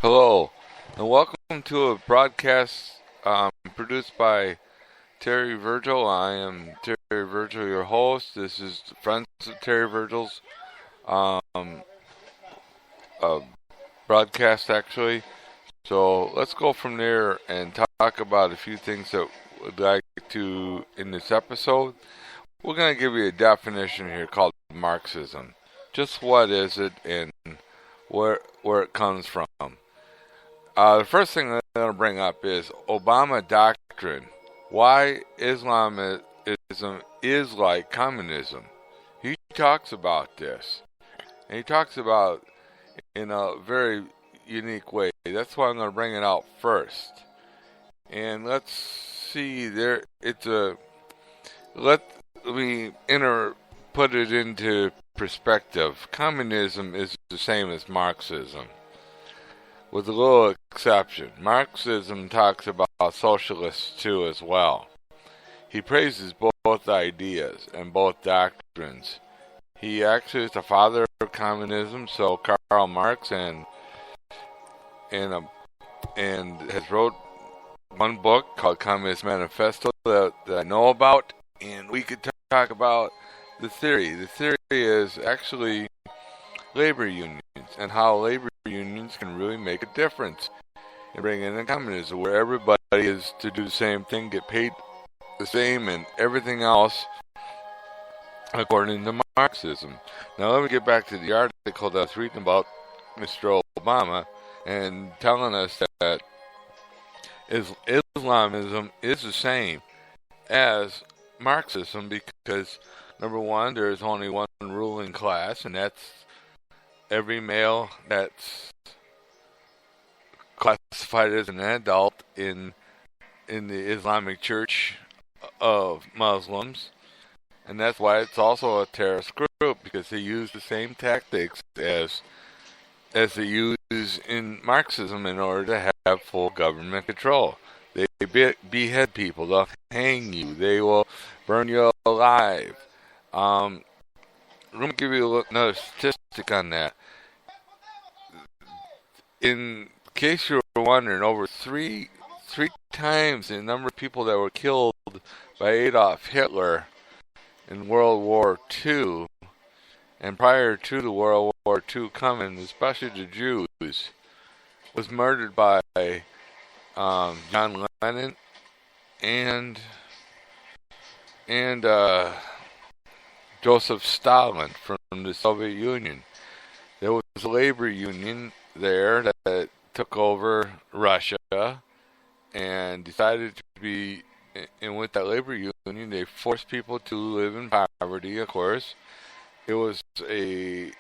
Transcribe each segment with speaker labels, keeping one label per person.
Speaker 1: Hello, and welcome to a broadcast produced by Terry Virgil. I am Terry Virgil, your host. This is Friends of Terry Virgil's um, uh, broadcast, actually. So let's go from there and talk about a few things that we'd like to in this episode. We're going to give you a definition here called Marxism. Just what is it and where it comes from. The first thing I'm going to bring up is Obama-doctrine. Why Islamism is like communism. He talks about this. And he talks about in a very unique way. That's why I'm going to bring it out first. And let's see there. Let me put it into perspective. Communism is the same as Marxism, with a little exception. Marxism talks about socialists too as well. He praises both ideas and both doctrines. He actually is the father of communism, so Karl Marx and has wrote one book called Communist Manifesto that I know about, and we could talk about the theory. The theory is actually labor unions and how labor unions can really make a difference in bringing in communism, where everybody is to do the same thing, get paid the same, and everything else according to Marxism. Now let me get back to the article that I was reading about Mr. Obama and telling us that Islamism is the same as Marxism because, number one, there is only one ruling class, and that's every male that's classified as an adult in the Islamic Church of Muslims. And that's why it's also a terrorist group, because they use the same tactics as they use in Marxism in order to have full government control. They behead people, they'll hang you, they will burn you alive. Let me give you another statistic on that. In case you were wondering, over three times the number of people that were killed by Adolf Hitler in World War II, and prior to the World War II coming, especially the Jews, was murdered by John Lennon and Joseph Stalin from the Soviet Union. There was a labor union there that took over Russia and decided to be, and with that labor union, they forced people to live in poverty, of course. It was a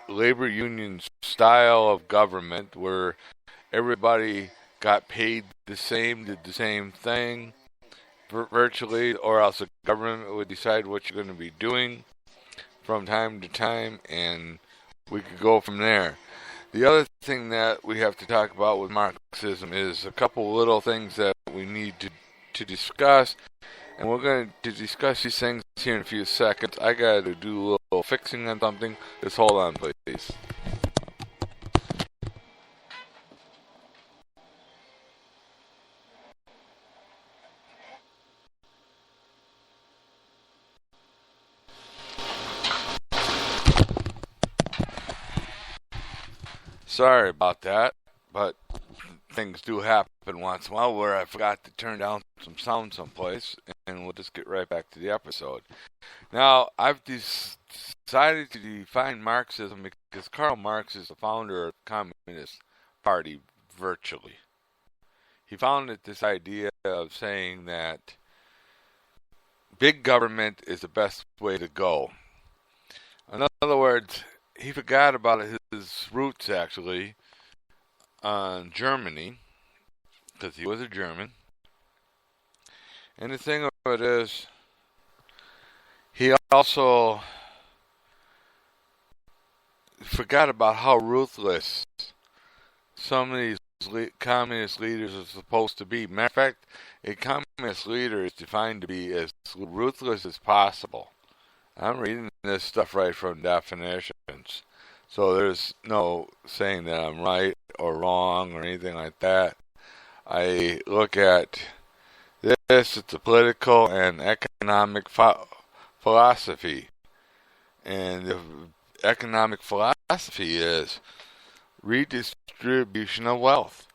Speaker 1: labor union style of government where everybody got paid the same, did the same thing virtually, or else the government would decide what you're going to be doing from time to time, and we could go from there. The other thing that we have to talk about with Marxism is a couple little things that we need to discuss, and we're going to discuss these things here in a few seconds. I got to do a little fixing on something. Just hold on, please. Sorry about that, but things do happen once in a while where I forgot to turn down some sound someplace, and we'll just get right back to the episode. Now, I've decided to define Marxism because Karl Marx is the founder of the Communist Party, virtually. He founded this idea of saying that big government is the best way to go. In other words, he forgot about his roots, actually, on Germany, because he was a German. And the thing of it is, he also forgot about how ruthless some of these communist leaders are supposed to be. Matter of fact, a communist leader is defined to be as ruthless as possible. I'm reading this stuff right from definitions. So there's no saying that I'm right or wrong or anything like that. I look at this, it's a political and economic philosophy. And the economic philosophy is redistribution of wealth.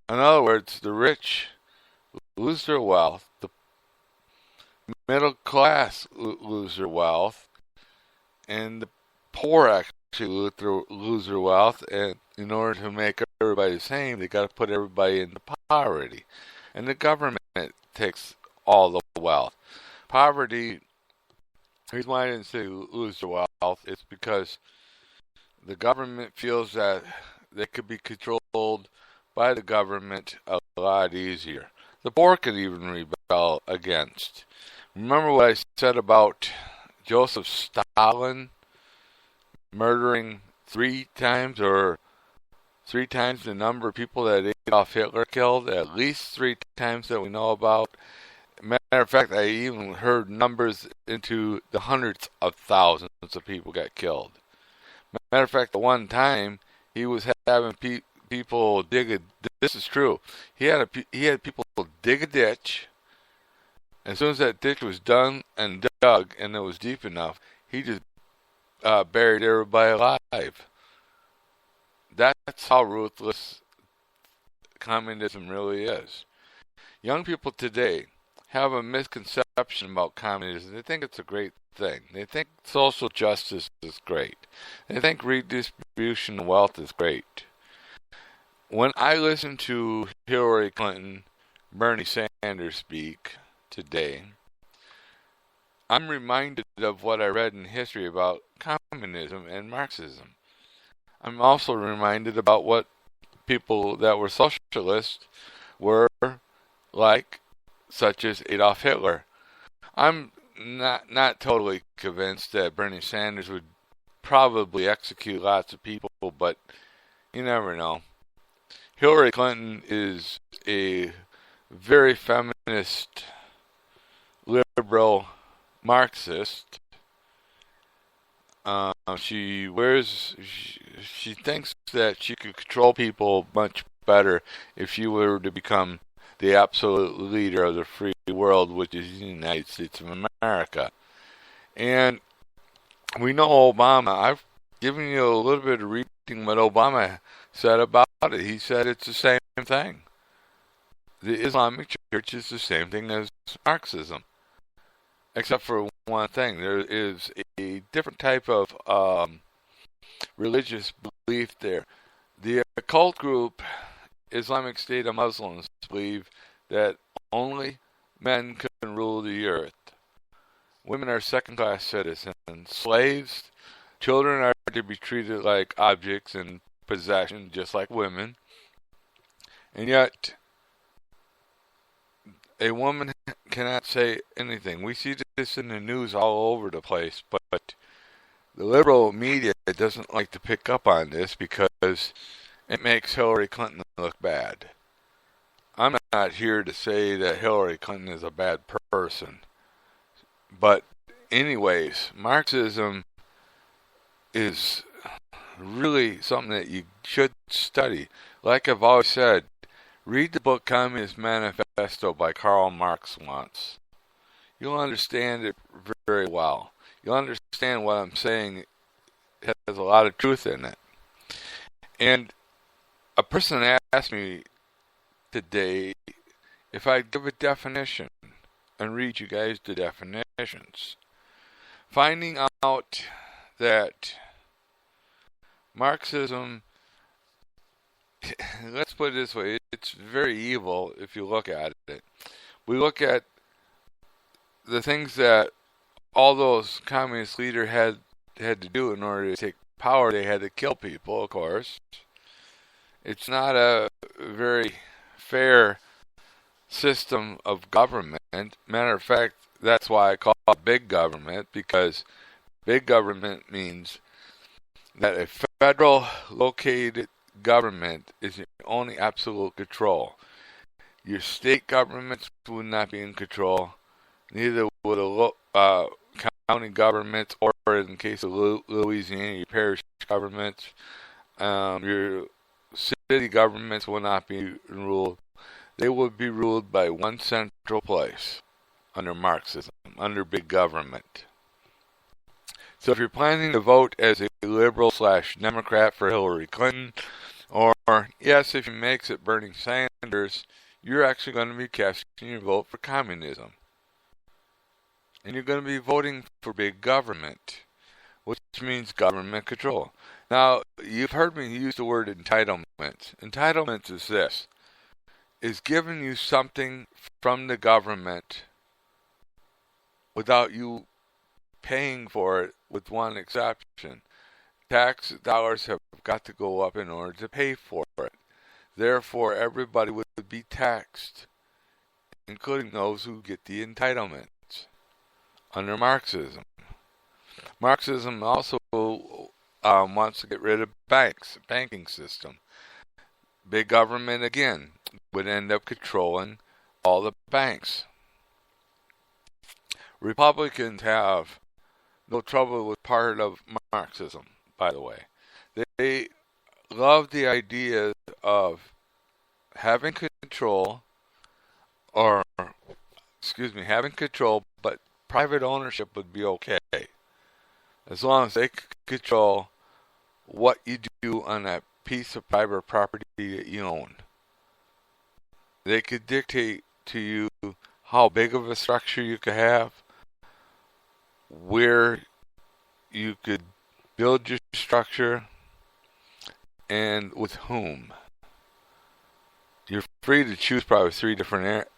Speaker 1: In other words, the rich lose their wealth, the middle class lose their wealth, and the poor actually lose their wealth. And in order to make everybody the same, they got to put everybody into poverty. And the government takes all the wealth. Poverty, the reason why I didn't say lose their wealth, is because the government feels that they could be controlled by the government a lot easier. The poor can even rebel against. Remember what I said about Joseph Stalin murdering 3 times the number of people that Adolf Hitler killed, at least 3 times that we know about. Matter of fact, I even heard numbers into the hundreds of thousands of people got killed. Matter of fact, the one time he was having people dig a. This is true. He had people dig a ditch. As soon as that ditch was done and dug, and it was deep enough, he just buried everybody alive. That's how ruthless communism really is. Young people today have a misconception about communism. They think it's a great thing. They think social justice is great. They think redistribution of wealth is great. When I listen to Hillary Clinton, Bernie Sanders speak today, I'm reminded of what I read in history about communism and Marxism. I'm also reminded about what people that were socialists were like, such as Adolf Hitler. I'm not totally convinced that Bernie Sanders would probably execute lots of people, but you never know. Hillary Clinton is a very feminist, liberal Marxist. She thinks that she could control people much better if she were to become the absolute leader of the free world, which is the United States of America. And we know Obama. I've given you a little bit of reading what Obama said about it. He said it's the same thing. The Islamic Church is the same thing as Marxism, except for one thing. There is a different type of religious belief there. The occult group, Islamic State of Muslims, believe that only men can rule the earth. Women are second-class citizens. Slaves, children are to be treated like objects and possession, just like women. And yet, a woman cannot say anything. We see this in the news all over the place, but the liberal media doesn't like to pick up on this because it makes Hillary Clinton look bad. I'm not here to say that Hillary Clinton is a bad person. But anyways, Marxism is really something that you should study. Like I've always said, read the book Communist Manifesto by Karl Marx once. You'll understand it very well. You'll understand what I'm saying has a lot of truth in it. And a person asked me today if I'd give a definition and read you guys the definitions. Finding out that Marxism, let's put it this way, it's very evil if you look at it. We look at the things that all those communist leaders had to do in order to take power. They had to kill people, of course. It's not a very fair system of government. Matter of fact, that's why I call it big government, because big government means that a federal located government is the only absolute control. Your state governments would not be in control. Neither would county governments, or in the case of Louisiana, your parish governments. Your city governments will not be ruled. They will be ruled by one central place under Marxism, under big government. So if you're planning to vote as a liberal/Democrat for Hillary Clinton, or yes, if he makes it Bernie Sanders, you're actually going to be casting your vote for communism. And you're going to be voting for big government, which means government control. Now, you've heard me use the word entitlement. Entitlement is this, is giving you something from the government without you paying for it, with one exception. Tax dollars have got to go up in order to pay for it. Therefore, everybody would be taxed, including those who get the entitlements under Marxism. Marxism also wants to get rid of banks, banking system. Big government, again, would end up controlling all the banks. Republicans have no trouble with part of Marxism, by the way. They love the idea of having control, but private ownership would be okay, as long as they control what you do on that piece of private property that you own. They could dictate to you how big of a structure you could have, where you could build your structure, and with whom. You're free to choose probably 3 different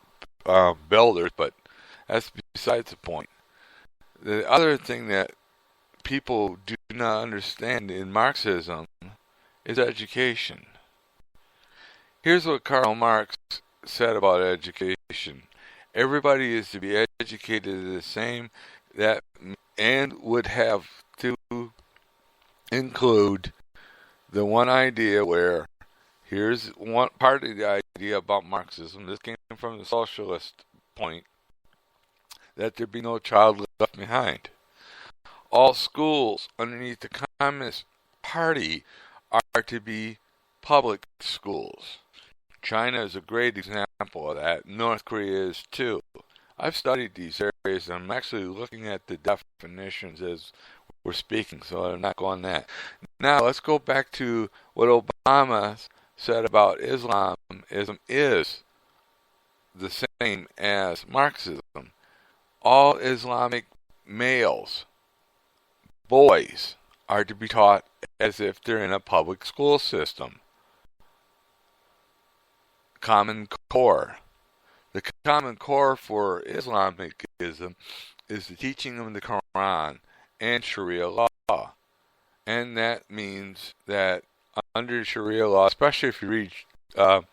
Speaker 1: builders, but that's besides the point. The other thing that people do not understand in Marxism is education. Here's what Karl Marx said about education. Everybody is to be educated the same, and would have to include the one idea where, here's one part of the idea about Marxism. This came from the socialist point, that there be no child left behind. All schools underneath the Communist Party are to be public schools. China is a great example of that. North Korea is too. I've studied these areas, and I'm actually looking at the definitions as we're speaking, so I'm not going that. Now, let's go back to what Obama said about Islam. Islam is the same as Marxism. All Islamic males, boys, are to be taught as if they're in a public school system. Common Core. The Common Core for Islamism is the teaching of the Quran and Sharia law. And that means that under Sharia law, especially if you read part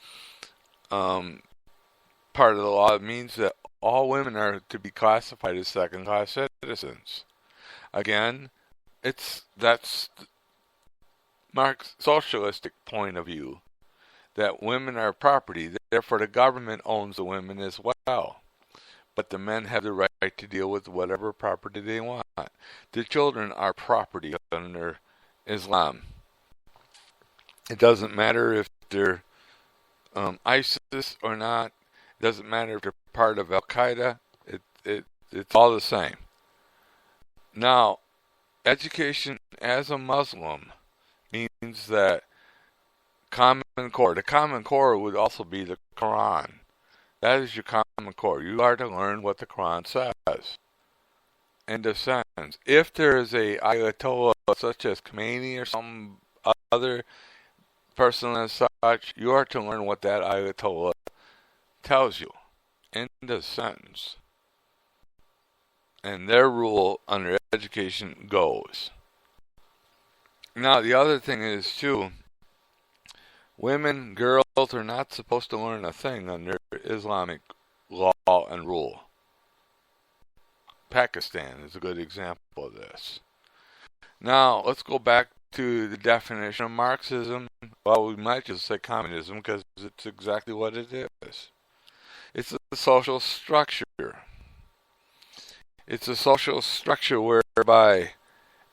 Speaker 1: of the law, it means that all women are to be classified as second-class citizens. Again, that's Marx's socialistic point of view, that women are property, therefore the government owns the women as well. But the men have the right to deal with whatever property they want. The children are property under Islam. It doesn't matter if they're ISIS or not. It doesn't matter if they're part of Al-Qaeda. It's all the same. Now, education as a Muslim means that Common Core. The Common Core would also be the Quran. That is your Common Core. You are to learn what the Quran says. End of sentence. If there is a Ayatollah such as Khomeini or some other person as such, you are to learn what that Ayatollah tells you. End of sentence. And their rule under education goes. Now, the other thing is, too, women, girls are not supposed to learn a thing under Islamic law and rule. Pakistan is a good example of this. Now, let's go back to the definition of Marxism. Well, we might just say communism because it's exactly what it is. It's a social structure. It's a social structure whereby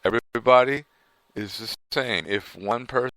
Speaker 1: everybody is the same. If one person